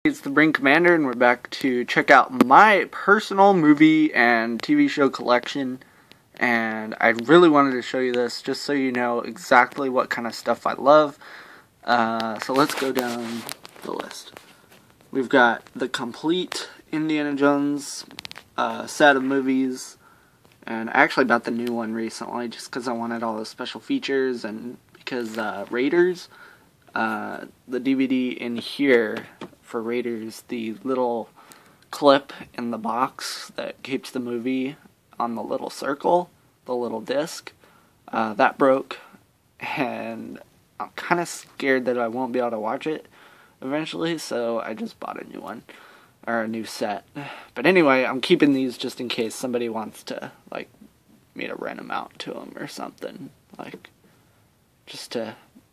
It's the Brain Commander, and we're back to check out my personal movie and TV show collection. And I really wanted to show you this just so you know exactly what kind of stuff I love. So let's go down the list. We've got the complete Indiana Jones set of movies. And I actually bought the new one recently just because I wanted all the special features and because Raiders, the DVD in here for Raiders, the little clip in the box that keeps the movie on the little circle, the little disc, that broke, and I'm kind of scared that I won't be able to watch it eventually, so I just bought a new one, or a new set. But anyway, I'm keeping these just in case somebody wants to, like, me to rent them out to them or something, like, just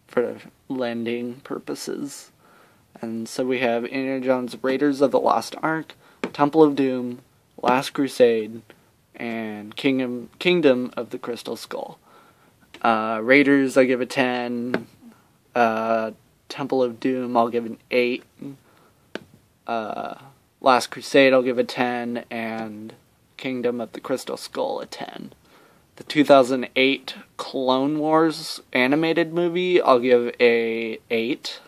for lending purposes. And so we have Indiana Jones, Raiders of the Lost Ark, Temple of Doom, Last Crusade, and Kingdom of the Crystal Skull. Raiders, I give a 10. Temple of Doom, I'll give an 8. Last Crusade, I'll give a 10. And Kingdom of the Crystal Skull, a 10. The 2008 Clone Wars animated movie, I'll give a 8.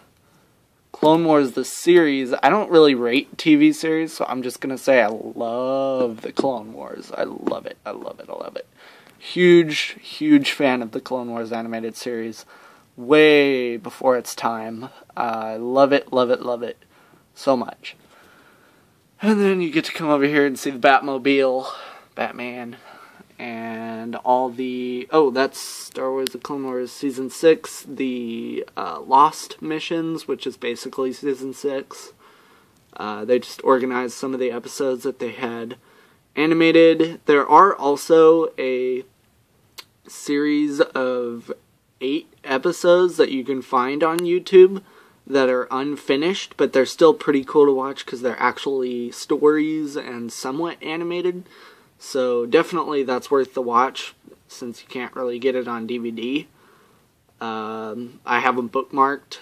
Clone Wars, the series, I don't really rate TV series, so I'm just going to say I love the Clone Wars. I love it. I love it. I love it. Huge, huge fan of the Clone Wars animated series. Way before its time. I love it, love it, love it so much. And then you get to come over here and see the Batmobile, Batman, and all the... Oh, that's Star Wars The Clone Wars Season 6, the Lost missions, which is basically Season 6. They just organized some of the episodes that they had animated. There are also a series of 8 episodes that you can find on YouTube that are unfinished, but they're still pretty cool to watch because they're actually stories and somewhat animated. So definitely that's worth the watch, since you can't really get it on DVD. I have them bookmarked,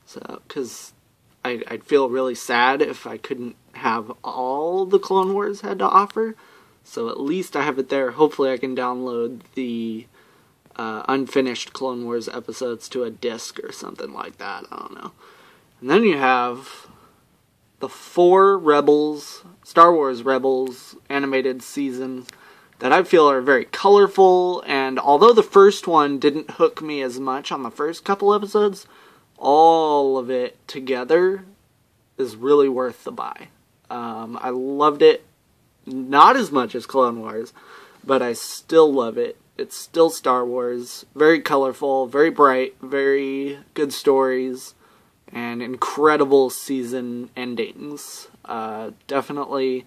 so because I'd feel really sad if I couldn't have all the Clone Wars had to offer. So at least I have it there. Hopefully I can download the unfinished Clone Wars episodes to a disc or something like that. I don't know. And then you have the 4 Rebels, Star Wars Rebels animated seasons that I feel are very colorful, and although the first one didn't hook me as much on the first couple episodes, all of it together is really worth the buy. I loved it, not as much as Clone Wars, but I still love it. It's still Star Wars, very colorful, very bright, very good stories, and incredible season endings. Definitely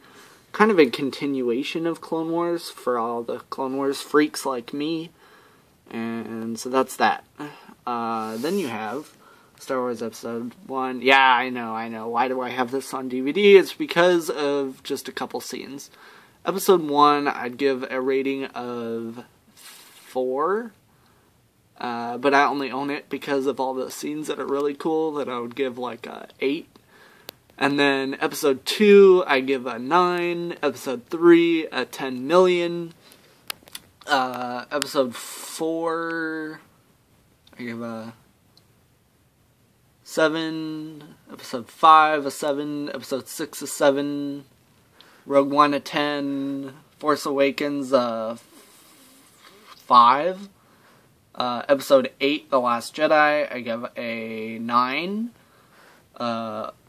kind of a continuation of Clone Wars for all the Clone Wars freaks like me. And so that's that. Then you have Star Wars Episode 1. Yeah, I know. Why do I have this on DVD? It's because of just a couple scenes. Episode 1, I'd give a rating of 4. But I only own it because of all the scenes that are really cool that I would give like a 8. And then Episode 2, I give a 9. Episode 3, a 10 million. Episode 4, I give a 7. Episode 5, a 7. Episode 6, a 7. Rogue One, a 10. Force Awakens, a 5. Episode 8, The Last Jedi, I give a 9.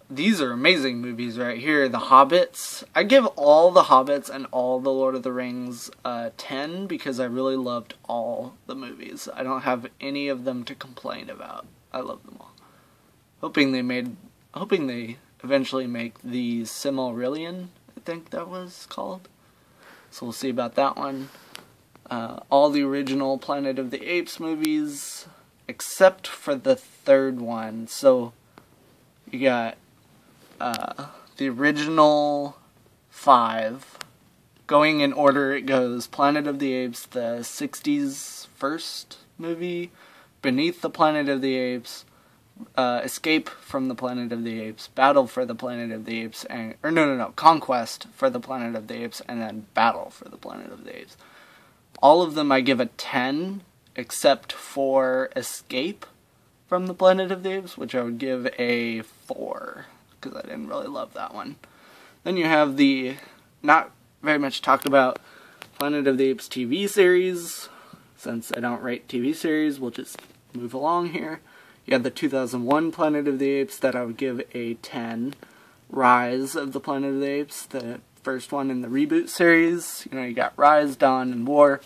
These are amazing movies right here. The Hobbits, I give all the Hobbits and all the Lord of the Rings 10 because I really loved all the movies. I don't have any of them to complain about. I love them all. Hoping they eventually make the Silmarillion, I think that was called. So we'll see about that one. All the original Planet of the Apes movies, except for the third one. So you got the original 5. Going in order, it goes Planet of the Apes, the 60s first movie, Beneath the Planet of the Apes, Escape from the Planet of the Apes, Battle for the Planet of the Apes, Conquest for the Planet of the Apes, and then Battle for the Planet of the Apes. All of them I give a 10, except for Escape from the Planet of the Apes, which I would give a 4, because I didn't really love that one. Then you have the not very much talked about Planet of the Apes TV series. Since I don't rate TV series, we'll just move along here. You have the 2001 Planet of the Apes that I would give a 10. Rise of the Planet of the Apes, the first one in the reboot series. You know, you got Rise, Dawn, and War.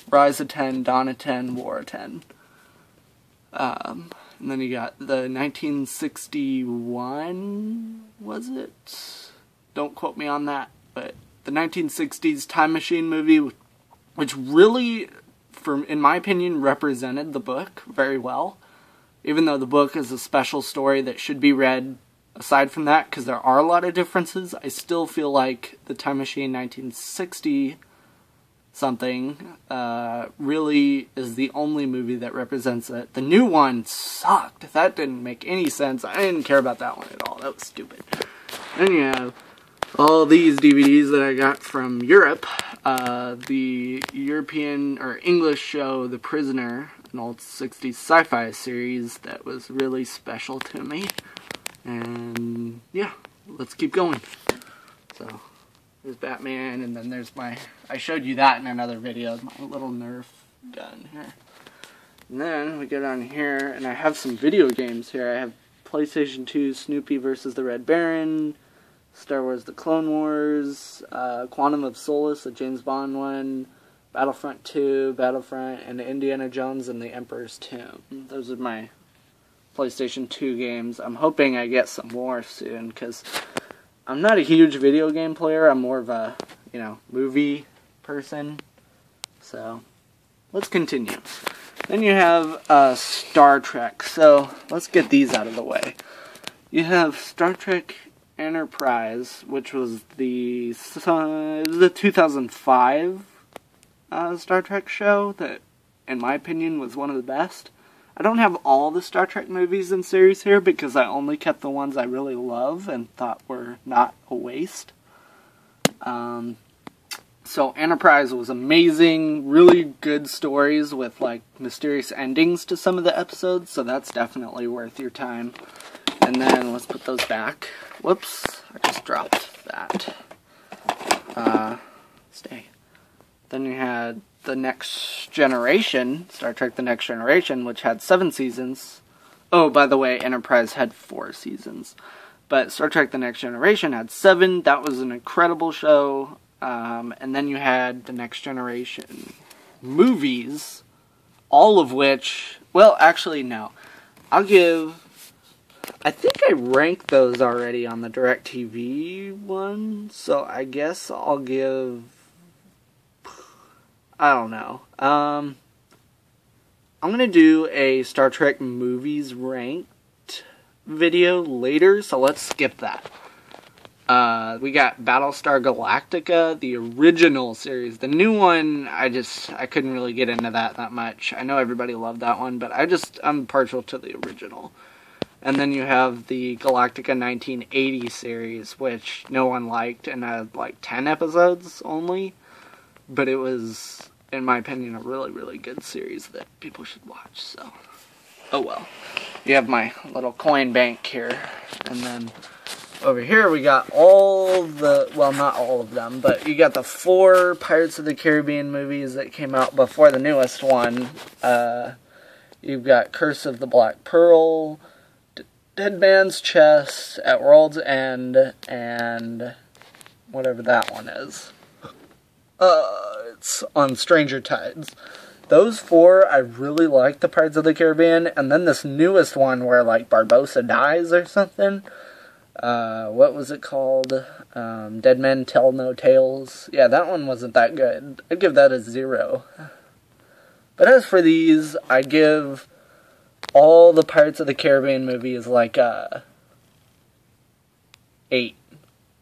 Rise a 10, Dawn a 10, War a 10. And then you got the 1961, was it? Don't quote me on that, but the 1960s Time Machine movie, which really, in my opinion, represented the book very well. Even though the book is a special story that should be read aside from that, because there are a lot of differences, I still feel like the Time Machine 1960 something really is the only movie that represents it. The new one sucked. That didn't make any sense. I didn't care about that one at all. That was stupid. Then you have all these DVDs that I got from Europe. The European or English show The Prisoner, an old 60s sci-fi series that was really special to me. And yeah, let's keep going. So there's Batman, and then there's I showed you that in another video, my little Nerf gun here. And then we go down here, and I have some video games here. I have PlayStation 2 Snoopy vs. the Red Baron, Star Wars The Clone Wars, Quantum of Solace, a James Bond one, Battlefront 2, Battlefront, and Indiana Jones and the Emperor's Tomb. Those are my PlayStation 2 games. I'm hoping I get some more soon, because I'm not a huge video game player. I'm more of a, movie person. So, let's continue. Then you have Star Trek. So, let's get these out of the way. You have Star Trek Enterprise, which was the 2005 Star Trek show that, in my opinion, was one of the best. I don't have all the Star Trek movies and series here because I only kept the ones I really love and thought were not a waste. So Enterprise was amazing, really good stories with mysterious endings to some of the episodes, so that's definitely worth your time. And then let's put those back. Whoops, I just dropped that. Stay. Then you had The Next Generation, Star Trek The Next Generation, which had 7 seasons. Oh, by the way, Enterprise had 4 seasons. But Star Trek The Next Generation had 7. That was an incredible show. And then you had The Next Generation movies, all of which, well, actually, no. I think I ranked those already on the DirecTV one, so I guess I'll give, I don't know. I'm going to do a Star Trek movies ranked video later, so let's skip that. We got Battlestar Galactica, the original series. The new one, I couldn't really get into that much. I know everybody loved that one, but I'm partial to the original. And then you have the Galactica 1980 series, which no one liked and had 10 episodes only. But it was, in my opinion, a really, really good series that people should watch, so. Oh well. You have my little coin bank here. And then over here we got all the, well, not all of them, but you got the 4 Pirates of the Caribbean movies that came out before the newest one. You've got Curse of the Black Pearl, Dead Man's Chest, At World's End, and whatever that one is. It's on Stranger Tides. Those 4, I really like the Pirates of the Caribbean, and then this newest one where, Barbossa dies or something. What was it called? Dead Men Tell No Tales. Yeah, that one wasn't that good. I'd give that a 0. But as for these, I'd give all the Pirates of the Caribbean movies 8.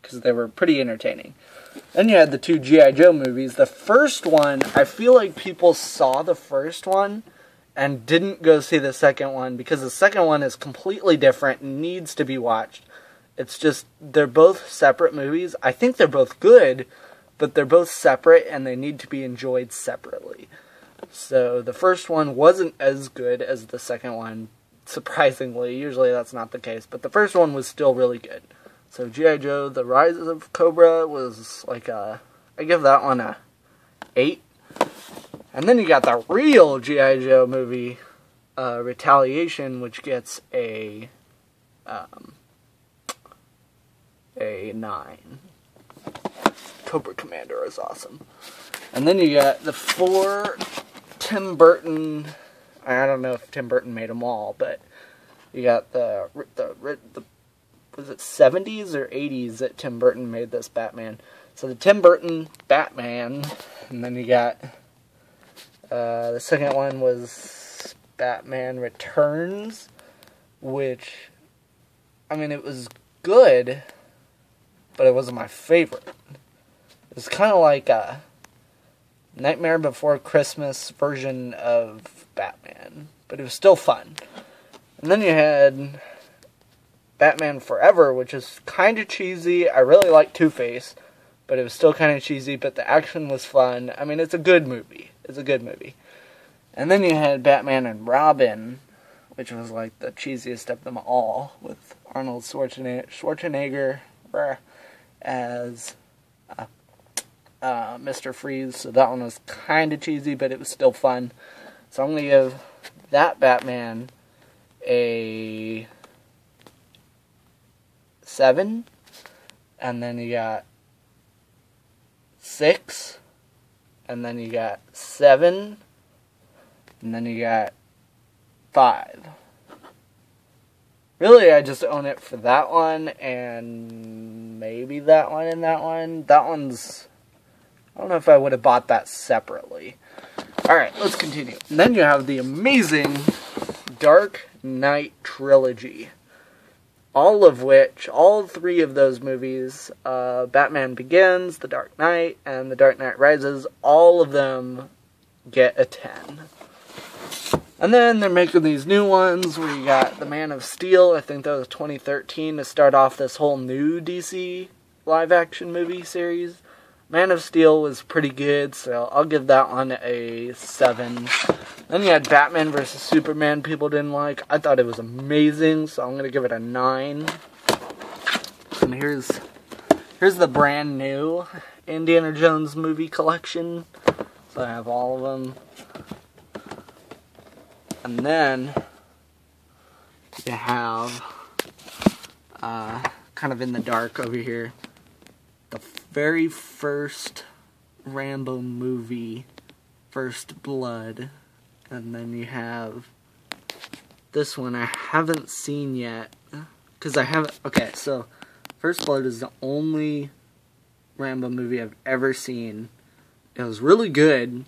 Because they were pretty entertaining. Then you had the 2 G.I. Joe movies. The first one, I feel like people saw the first one and didn't go see the second one because the second one is completely different and needs to be watched. It's just, they're both separate movies. I think they're both good, but they're both separate and they need to be enjoyed separately. So the first one wasn't as good as the second one, surprisingly. Usually that's not the case, but the first one was still really good. So G.I. Joe, The Rise of Cobra was like I give that one a 8. And then you got the real G.I. Joe movie, Retaliation, which gets a 9. Cobra Commander is awesome. And then you got the 4 Tim Burton, I don't know if Tim Burton made them all, but you got the was it 70s or 80s that Tim Burton made this Batman. So the Tim Burton Batman, and then you got the second one was Batman Returns, which, I mean, it was good, but it wasn't my favorite. It was kind of like a Nightmare Before Christmas version of Batman, but it was still fun. And then you had Batman Forever, which is kind of cheesy. I really like Two-Face, but it was still kind of cheesy, but the action was fun. I mean, it's a good movie. It's a good movie. And then you had Batman and Robin, which was like the cheesiest of them all, with Arnold Schwarzenegger as Mr. Freeze. So that one was kind of cheesy, but it was still fun. So I'm going to give that Batman a 7. And then you got 6. And then you got 7. And then you got 5. Really, I just own it for that one, and maybe that one and that one. That one's, I don't know if I would have bought that separately. Alright, let's continue. And then you have the amazing Dark Knight trilogy. All of which, all 3 of those movies, Batman Begins, The Dark Knight, and The Dark Knight Rises, all of them get a 10. And then they're making these new ones where you got The Man of Steel, I think that was 2013, to start off this whole new DC live-action movie series. Man of Steel was pretty good, so I'll give that one a 7. Then you had Batman vs. Superman people didn't like. I thought it was amazing, so I'm going to give it a 9. And here's the brand new Indiana Jones movie collection. So I have all of them. And then you have, kind of in the dark over here, the very first Rambo movie, First Blood. And then you have this one I haven't seen yet, because I haven't, okay, so First Blood is the only Rambo movie I've ever seen. It was really good,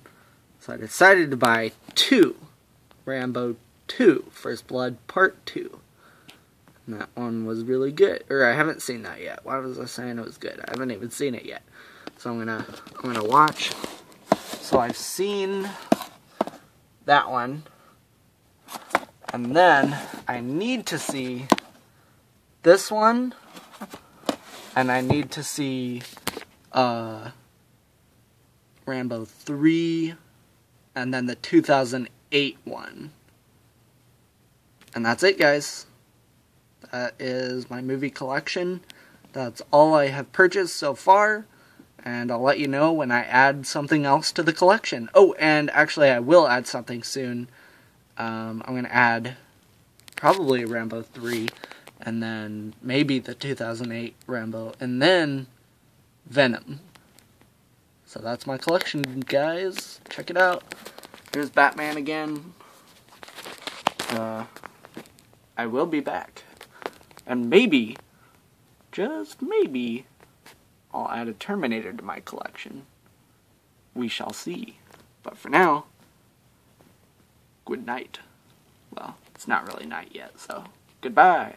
so I decided to buy 2. Rambo 2, First Blood Part 2. And that one was really good. Or I haven't seen that yet. Why was I saying it was good? I haven't even seen it yet. So I'm gonna watch. So I've seen that one. And then I need to see this one. And I need to see Rambo 3. And then the 2008 one. And that's it, guys. That is my movie collection. That's all I have purchased so far. And I'll let you know when I add something else to the collection. Oh, and actually I will add something soon. I'm going to add probably Rambo 3. And then maybe the 2008 Rambo. And then Venom. So that's my collection, guys. Check it out. Here's Batman again. I will be back. And maybe, just maybe, I'll add a Terminator to my collection. We shall see. But for now, good night. Well, it's not really night yet, so goodbye.